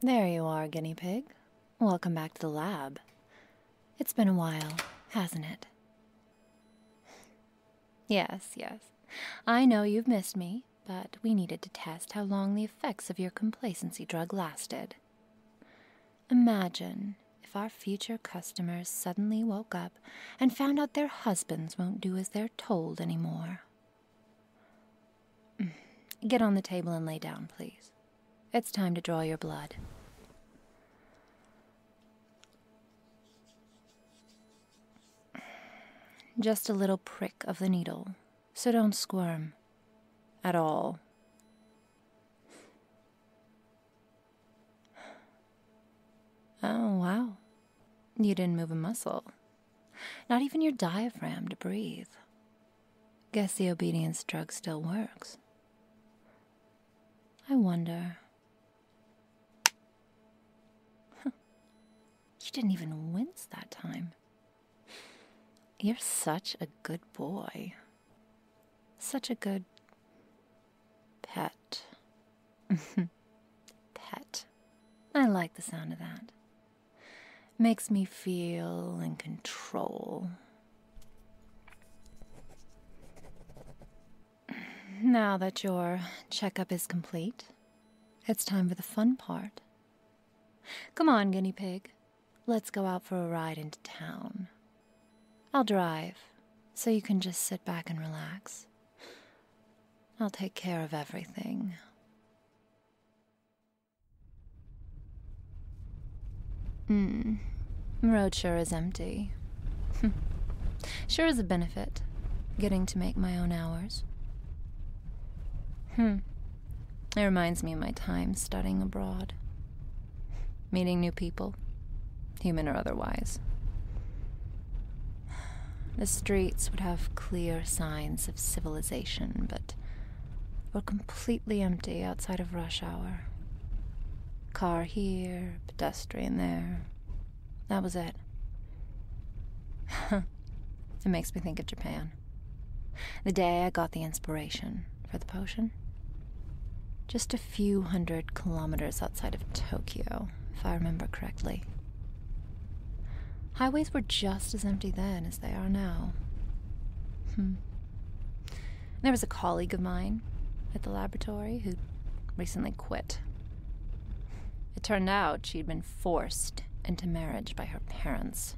There you are, Guinea Pig. Welcome back to the lab. It's been a while, hasn't it? Yes. I know you've missed me, but we needed to test how long the effects of your complacency drug lasted. Imagine if our future customers suddenly woke up and found out their husbands won't do as they're told anymore. Get on the table and lay down, please. It's time to draw your blood. Just a little prick of the needle, so don't squirm. At all. Oh, wow. You didn't move a muscle. Not even your diaphragm to breathe. Guess the obedience drug still works. I wonder. You didn't even wince that time. You're such a good boy. Such a good pet. Pet. I like the sound of that. Makes me feel in control. Now that your checkup is complete, it's time for the fun part. Come on, Guinea Pig. Let's go out for a ride into town. I'll drive, so you can just sit back and relax. I'll take care of everything. Road sure is empty. Sure is a benefit, getting to make my own hours. It reminds me of my time studying abroad. Meeting new people, human or otherwise. The streets would have clear signs of civilization, but were completely empty outside of rush hour. Car here, pedestrian there. That was it. It makes me think of Japan. The day I got the inspiration for the potion. Just a few 100 kilometers outside of Tokyo, if I remember correctly. Highways were just as empty then as they are now. There was a colleague of mine at the laboratory who recently quit. It turned out she'd been forced into marriage by her parents.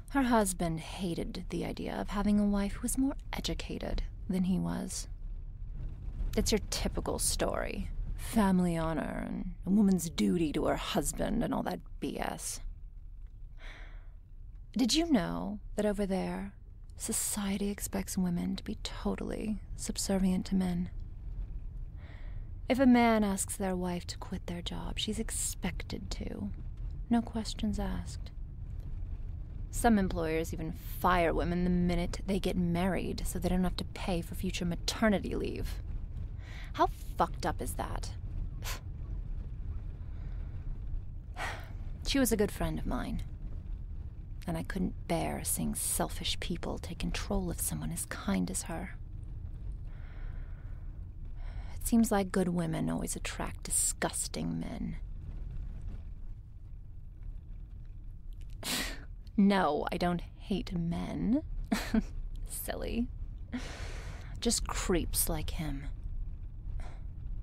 Her husband hated the idea of having a wife who was more educated than he was. It's your typical story. Family honor and a woman's duty to her husband and all that BS. Did you know that over there, society expects women to be totally subservient to men? If a man asks their wife to quit their job, she's expected to. No questions asked. Some employers even fire women the minute they get married so they don't have to pay for future maternity leave. How fucked up is that? She was a good friend of mine. And I couldn't bear seeing selfish people take control of someone as kind as her. It seems like good women always attract disgusting men. No, I don't hate men. Silly. Just creeps like him.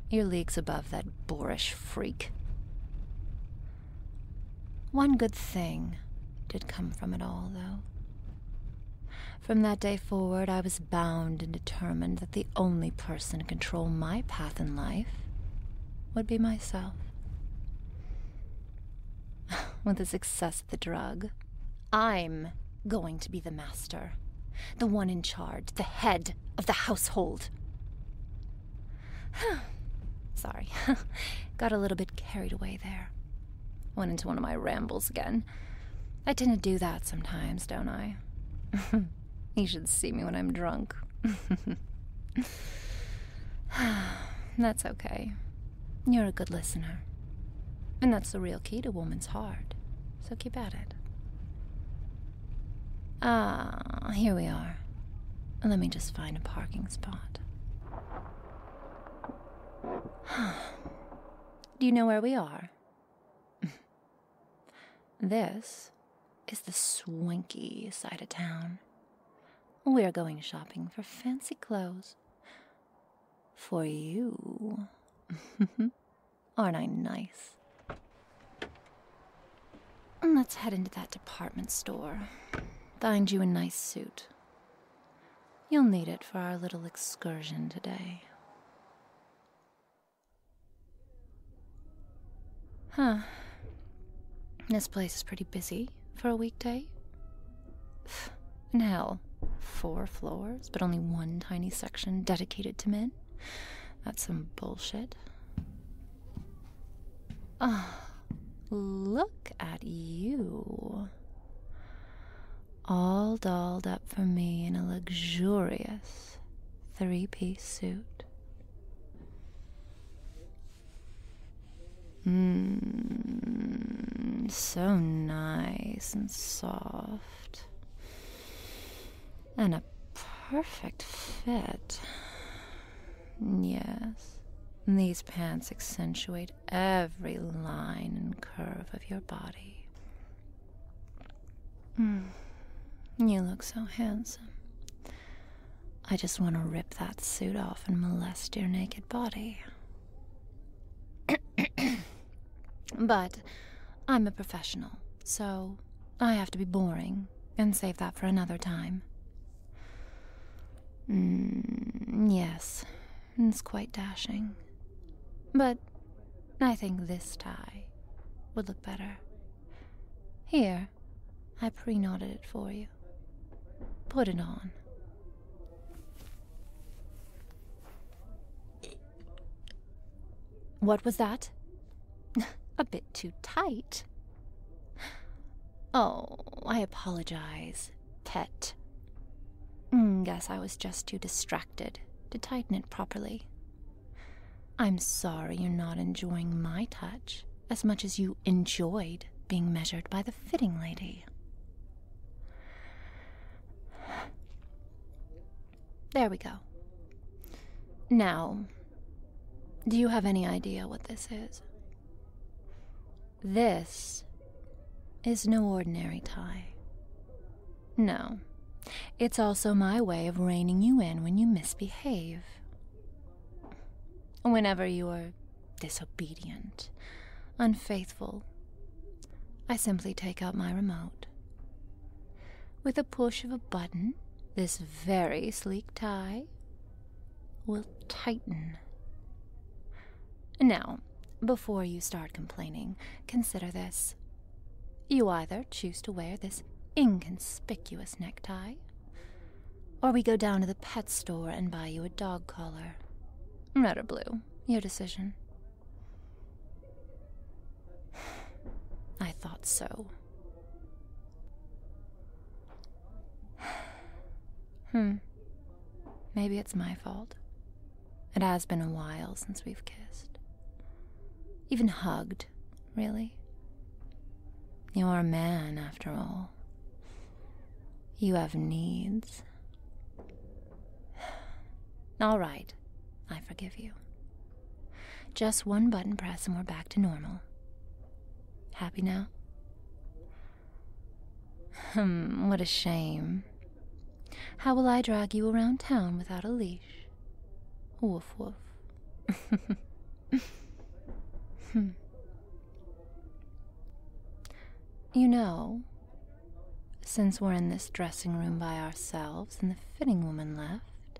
You're leagues above that boorish freak. One good thing did come from it all, though. From that day forward, I was bound and determined that the only person to control my path in life would be myself. With the success of the drug, I'm going to be the master, the one in charge, the head of the household. Sorry, got a little bit carried away there. Went into one of my rambles again. I tend to do that sometimes, don't I? You should see me when I'm drunk. That's okay. You're a good listener. And that's the real key to a woman's heart. So keep at it. Ah, here we are. Let me just find a parking spot. Do you know where we are? This is the swanky side of town. We're going shopping for fancy clothes. For you. Aren't I nice? Let's head into that department store. Find you a nice suit. You'll need it for our little excursion today. Huh. This place is pretty busy for a weekday. And hell, 4 floors, but only one tiny section dedicated to men? That's some bullshit. Look at you. All dolled up for me in a luxurious 3-piece suit. So nice and soft. And a perfect fit. Yes, these pants accentuate every line and curve of your body. You look so handsome. I just want to rip that suit off and molest your naked body. But I'm a professional, so I have to be boring and save that for another time. Yes, it's quite dashing. But I think this tie would look better. Here, I pre-knotted it for you. Put it on. What was that? A bit too tight. Oh, I apologize, pet. Guess I was just too distracted to tighten it properly. I'm sorry you're not enjoying my touch as much as you enjoyed being measured by the fitting lady. There we go. Now, do you have any idea what this is? This is no ordinary tie. No, it's also my way of reining you in when you misbehave. Whenever you are disobedient, unfaithful, I simply take out my remote. With a push of a button, this very sleek tie will tighten. Now, before you start complaining, consider this. You either choose to wear this inconspicuous necktie, or we go down to the pet store and buy you a dog collar. Red or blue, your decision. I thought so. Maybe it's my fault. It has been a while since we've kissed. Even hugged, really. You're a man, after all. You have needs. All right, I forgive you. Just one button press and we're back to normal. Happy now? What a shame. How will I drag you around town without a leash? Woof woof. You know, since we're in this dressing room by ourselves and the fitting woman left,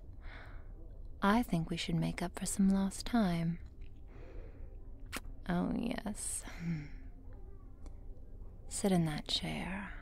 I think we should make up for some lost time. Oh, yes. Sit in that chair.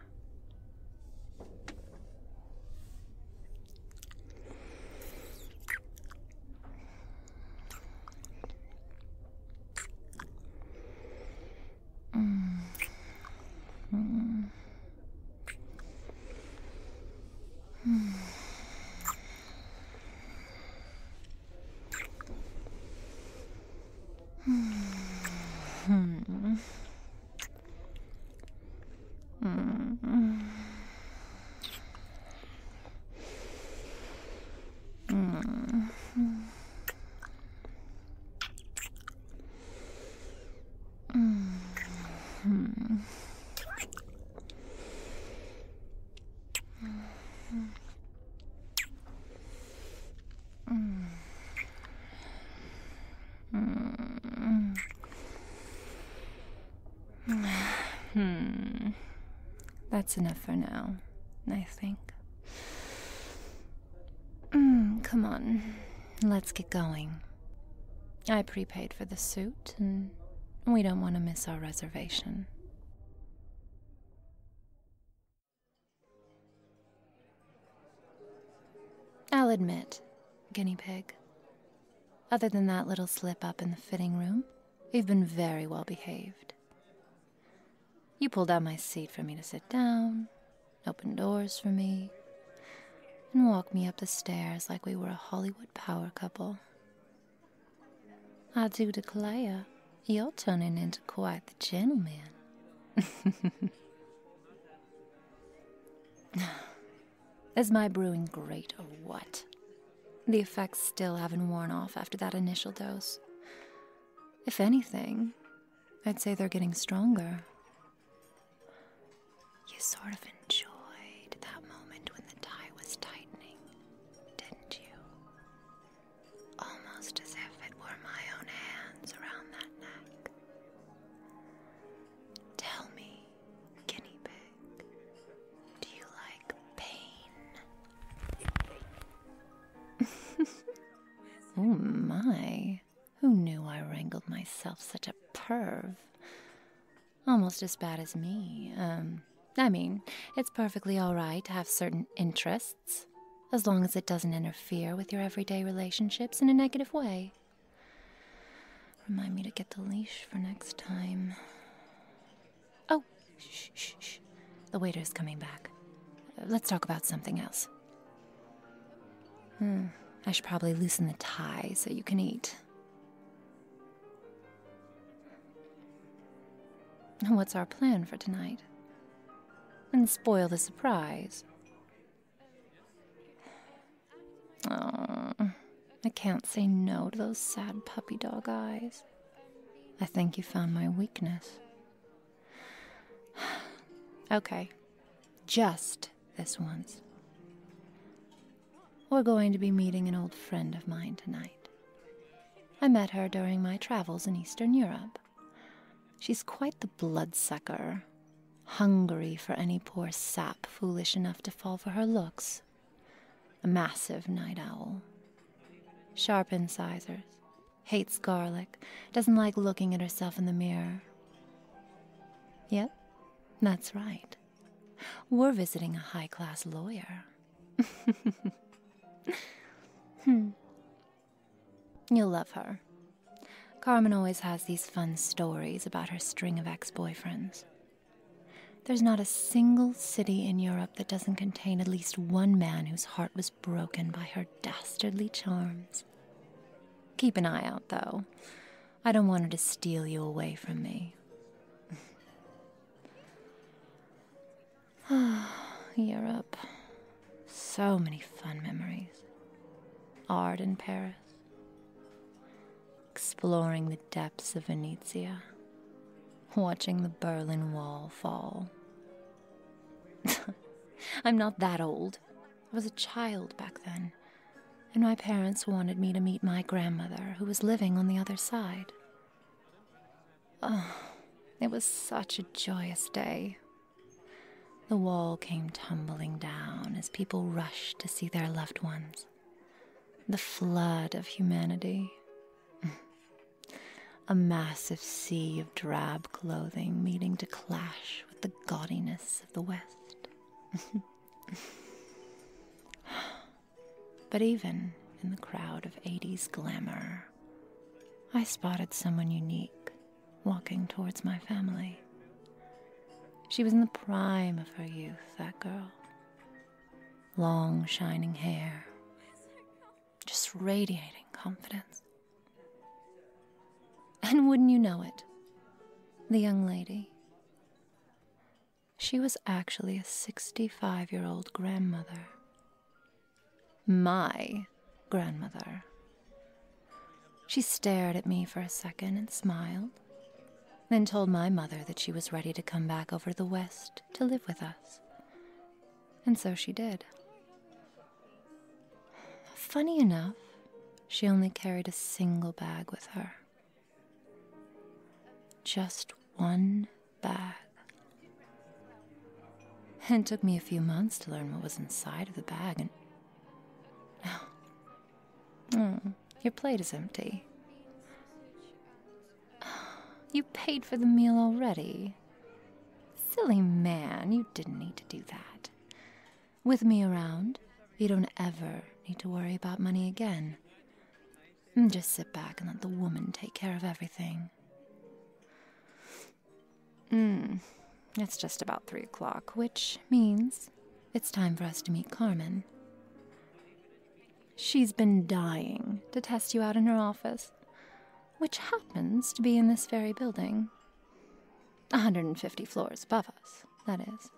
That's enough for now, I think. Come on, let's get going. I prepaid for the suit, and we don't want to miss our reservation. I'll admit, Guinea Pig, other than that little slip-up in the fitting room, you've been very well behaved. You pulled out my seat for me to sit down, opened doors for me, and walked me up the stairs like we were a Hollywood power couple. I do declare, you're turning into quite the gentleman. Is my brewing great or what? The effects still haven't worn off after that initial dose. If anything, I'd say they're getting stronger. You sort of enjoyed that moment when the tie was tightening, didn't you? Almost as if it were my own hands around that neck. Tell me, Guinea Pig, do you like pain? Oh my, who knew I wrangled myself such a perv? Almost as bad as me. I mean, it's perfectly all right to have certain interests, as long as it doesn't interfere with your everyday relationships in a negative way. Remind me to get the leash for next time. Oh, shh. The waiter's coming back. Let's talk about something else. I should probably loosen the tie so you can eat. What's our plan for tonight? And spoil the surprise. Oh, I can't say no to those sad puppy dog eyes. I think you found my weakness. Okay, just this once. We're going to be meeting an old friend of mine tonight. I met her during my travels in Eastern Europe. She's quite the bloodsucker, hungry for any poor sap foolish enough to fall for her looks. A massive night owl. Sharp incisors, hates garlic, doesn't like looking at herself in the mirror. Yep, that's right. We're visiting a high-class lawyer. You'll love her. Carmen always has these fun stories about her string of ex-boyfriends. There's not a single city in Europe that doesn't contain at least one man whose heart was broken by her dastardly charms. Keep an eye out, though. I don't want her to steal you away from me. Europe. So many fun memories. Art in Paris. Exploring the depths of Venezia. Watching the Berlin Wall fall. I'm not that old. I was a child back then, and my parents wanted me to meet my grandmother, who was living on the other side. Oh, it was such a joyous day. The wall came tumbling down as people rushed to see their loved ones. The flood of humanity. A massive sea of drab clothing meeting to clash with the gaudiness of the West. But even in the crowd of 80s glamour, I spotted someone unique walking towards my family. She was in the prime of her youth, that girl. Long, shining hair, just radiating confidence. And wouldn't you know it, the young lady, she was actually a 65-year-old grandmother. My grandmother. She stared at me for a second and smiled, then told my mother that she was ready to come back over to the West to live with us. And so she did. Funny enough, she only carried a single bag with her. Just one bag. And it took me a few months to learn what was inside of the bag, and... Oh, your plate is empty. You paid for the meal already. Silly man, you didn't need to do that. With me around, you don't ever need to worry about money again. Just sit back and let the woman take care of everything. It's just about 3 o'clock, which means it's time for us to meet Carmen. She's been dying to test you out in her office, which happens to be in this very building. 150 floors above us, that is.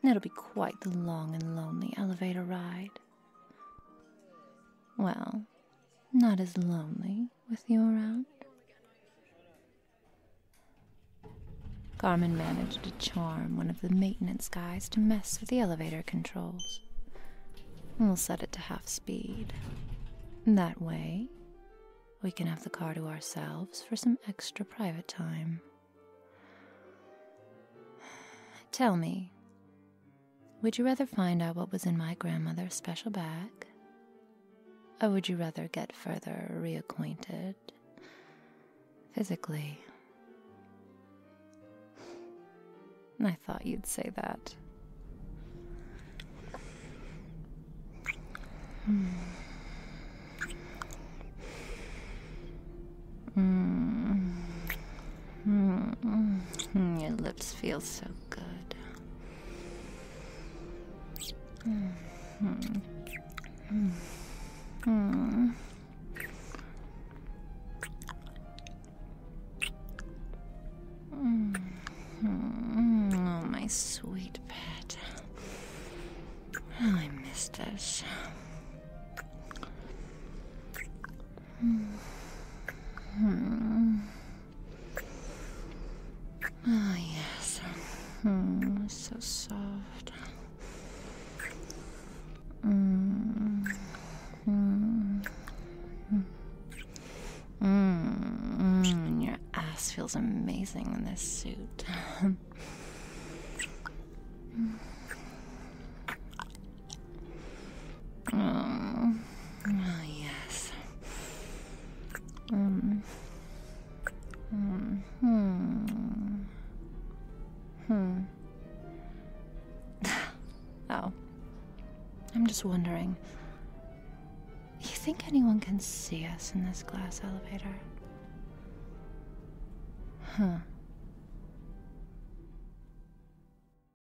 It'll be quite the long and lonely elevator ride. Well, not as lonely with you around. Carmen managed to charm one of the maintenance guys to mess with the elevator controls. We'll set it to half speed. That way, we can have the car to ourselves for some extra private time. Tell me, would you rather find out what was in my grandmother's special bag? Or would you rather get further reacquainted physically? I thought you'd say that. Your lips feel so good. Oh, my sweet pet. Oh, I miss this. Oh, yes. So soft. Your ass feels amazing in this suit. Oh, yes. Oh, I'm just wondering, you think anyone can see us in this glass elevator?